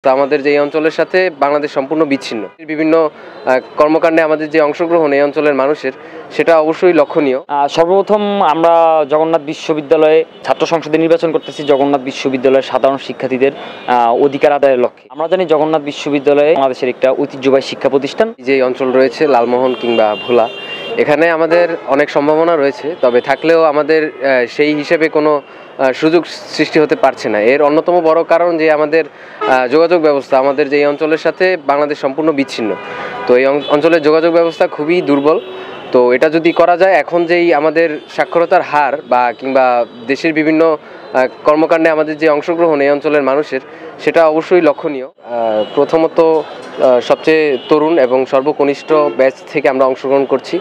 তো আমাদের যে এই অঞ্চলের সাথে বাংলাদেশ সম্পূর্ণ বিচ্ছিন্ন। বিভিন্ন কর্মকাণ্ডে আমাদের যে অংশগ্রহণ এই অঞ্চলের মানুষের, সেটা অবশ্যই লক্ষণীয়। সর্বপ্রথম আমরা জগন্নাথ বিশ্ববিদ্যালয়ে ছাত্র সংসদে নির্বাচন করতেছি জগন্নাথ বিশ্ববিদ্যালয়ের সাধারণ শিক্ষার্থীদের অধিকার আদায়ের লক্ষ্যে। আমরা জানি জগন্নাথ বিশ্ববিদ্যালয়ে বাংলাদেশের একটা ঐতিহ্যবাহী শিক্ষা প্রতিষ্ঠান। যে অঞ্চল রয়েছে লালমোহন কিংবা ভোলা, এখানে আমাদের অনেক সম্ভাবনা রয়েছে, তবে থাকলেও আমাদের সেই হিসেবে কোনো সুযোগ সৃষ্টি হতে পারছে না। এর অন্যতম বড় কারণ যে আমাদের যোগাযোগ ব্যবস্থা, আমাদের যে এই অঞ্চলের সাথে বাংলাদেশ সম্পূর্ণ বিচ্ছিন্ন। তো এই অঞ্চলের যোগাযোগ ব্যবস্থা খুবই দুর্বল। তো এটা যদি করা যায়, এখন যেই আমাদের সাক্ষরতার হার বা কিংবা দেশের বিভিন্ন কর্মকাণ্ডে আমাদের যে অংশগ্রহণ এই অঞ্চলের মানুষের, সেটা অবশ্যই লক্ষণীয়। প্রথমত সবচেয়ে তরুণ এবং সর্বকনিষ্ঠ ব্যাচ থেকে আমরা অংশগ্রহণ করছি।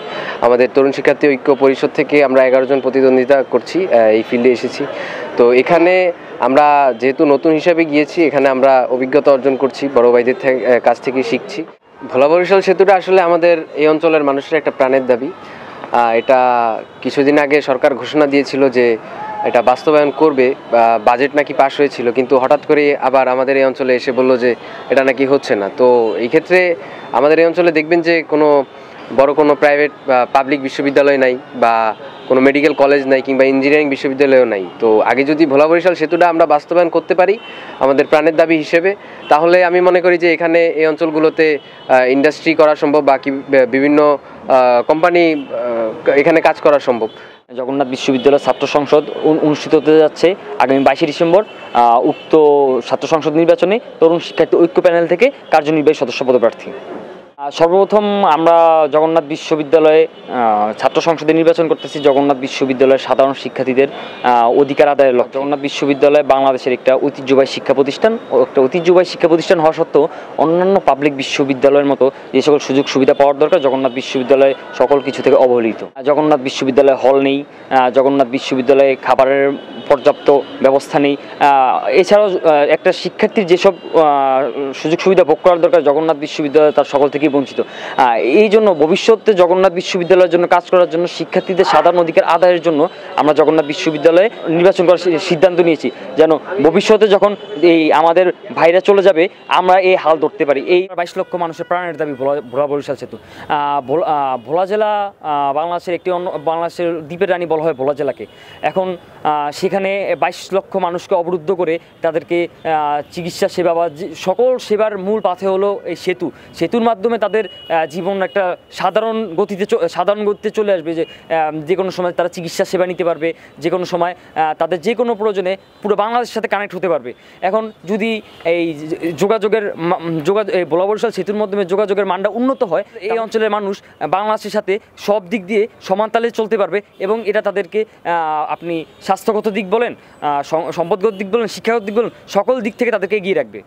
আমাদের তরুণ শিক্ষার্থী ঐক্য পরিষদ থেকে আমরা 11 জন প্রতিদ্বন্দ্বিতা করছি, এই ফিল্ডে এসেছি। তো এখানে আমরা যেহেতু নতুন হিসাবে গিয়েছি, এখানে আমরা অভিজ্ঞতা অর্জন করছি, বড় ভাইদের কাছ থেকে শিখছি। ভোলা বরিশাল সেতুটা আসলে আমাদের এই অঞ্চলের মানুষের একটা প্রাণের দাবি। এটা কিছুদিন আগে সরকার ঘোষণা দিয়েছিল যে এটা বাস্তবায়ন করবে, বাজেট নাকি পাস হয়েছিল, কিন্তু হঠাৎ করে আবার আমাদের এই অঞ্চলে এসে বলল যে এটা নাকি হচ্ছে না। তো এই ক্ষেত্রে আমাদের এই অঞ্চলে দেখবেন যে কোনো প্রাইভেট বা পাবলিক বিশ্ববিদ্যালয় নাই, বা কোনো মেডিকেল কলেজ নাই, কিংবা ইঞ্জিনিয়ারিং বিশ্ববিদ্যালয়ও নাই। তো আগে যদি ভোলা বরিশাল সেতুটা আমরা বাস্তবায়ন করতে পারি আমাদের প্রাণের দাবি হিসেবে, তাহলে আমি মনে করি যে এখানে এই অঞ্চলগুলোতে ইন্ডাস্ট্রি করা সম্ভব, বা বিভিন্ন কোম্পানি এখানে কাজ করা সম্ভব। জগন্নাথ বিশ্ববিদ্যালয় ছাত্র সংসদ অনুষ্ঠিত হতে যাচ্ছে আগামী 22শে ডিসেম্বর। উক্ত ছাত্র সংসদ নির্বাচনে তরুণ শিক্ষার্থী ঐক্য প্যানেল থেকে কার্যনির্বাহী সদস্য পদপ্রার্থী। সর্বপ্রথম আমরা জগন্নাথ বিশ্ববিদ্যালয়ে ছাত্র সংসদে নির্বাচন করতেছি জগন্নাথ বিশ্ববিদ্যালয়ের সাধারণ শিক্ষার্থীদের অধিকার আদায়ের লক্ষ্যে। জগন্নাথ বিশ্ববিদ্যালয় বাংলাদেশের একটা ঐতিহ্যবাহী শিক্ষা প্রতিষ্ঠান। একটা ঐতিহ্যবাহী শিক্ষা প্রতিষ্ঠান হওয়া সত্ত্বেও অন্যান্য পাবলিক বিশ্ববিদ্যালয়ের মতো যে সকল সুযোগ সুবিধা পাওয়ার দরকার, জগন্নাথ বিশ্ববিদ্যালয় সকল কিছু থেকে অবহেলিত। জগন্নাথ বিশ্ববিদ্যালয়ে হল নেই, জগন্নাথ বিশ্ববিদ্যালয়ে খাবারের পর্যাপ্ত ব্যবস্থা নেই। এছাড়াও একটা শিক্ষার্থীর যেসব সুযোগ সুবিধা ভোগ করার দরকার, জগন্নাথ বিশ্ববিদ্যালয় তার সকল থেকে বঞ্চিত। এই জন্য ভবিষ্যতে জগন্নাথ বিশ্ববিদ্যালয়ের জন্য কাজ করার জন্য, শিক্ষার্থীদের সাধারণ অধিকার আদায়ের জন্য আমরা জগন্নাথ বিশ্ববিদ্যালয়ে নির্বাচন করার সিদ্ধান্ত নিয়েছি, যেন ভবিষ্যতে যখন এই আমাদের ভাইরা চলে যাবে আমরা এই হাল ধরতে পারি। এই 22 লক্ষ মানুষের প্রাণের দাবি ভোলা বরিশাল সেতু। ভোলা জেলা বাংলাদেশের বাংলাদেশের দ্বীপের রানী বলা হয় ভোলা জেলাকে। এখন সেখানে 22 লক্ষ মানুষকে অবরুদ্ধ করে তাদেরকে চিকিৎসা সেবা বা সকল সেবার মূল পাথে হলো এই সেতুর মাধ্যমে তাদের জীবন একটা সাধারণ গতিতে চলে আসবে, যে কোনো সময় তারা চিকিৎসা সেবা নিতে পারবে, যে কোনো সময় তাদের যে কোনো প্রয়োজনে পুরো বাংলাদেশের সাথে কানেক্ট হতে পারবে। এখন যদি এই ভোলা বরিশাল সেতুর মাধ্যমে যোগাযোগের মানটা উন্নত হয়, এই অঞ্চলের মানুষ বাংলাদেশের সাথে সব দিক দিয়ে সমান তালে চলতে পারবে, এবং এটা তাদেরকে আপনি স্বাস্থ্যগত দিক বলেন, সম্পদগত দিক বলেন, শিক্ষাগত দিক বলেন, সকল দিক থেকে তাদেরকে এগিয়ে রাখবে।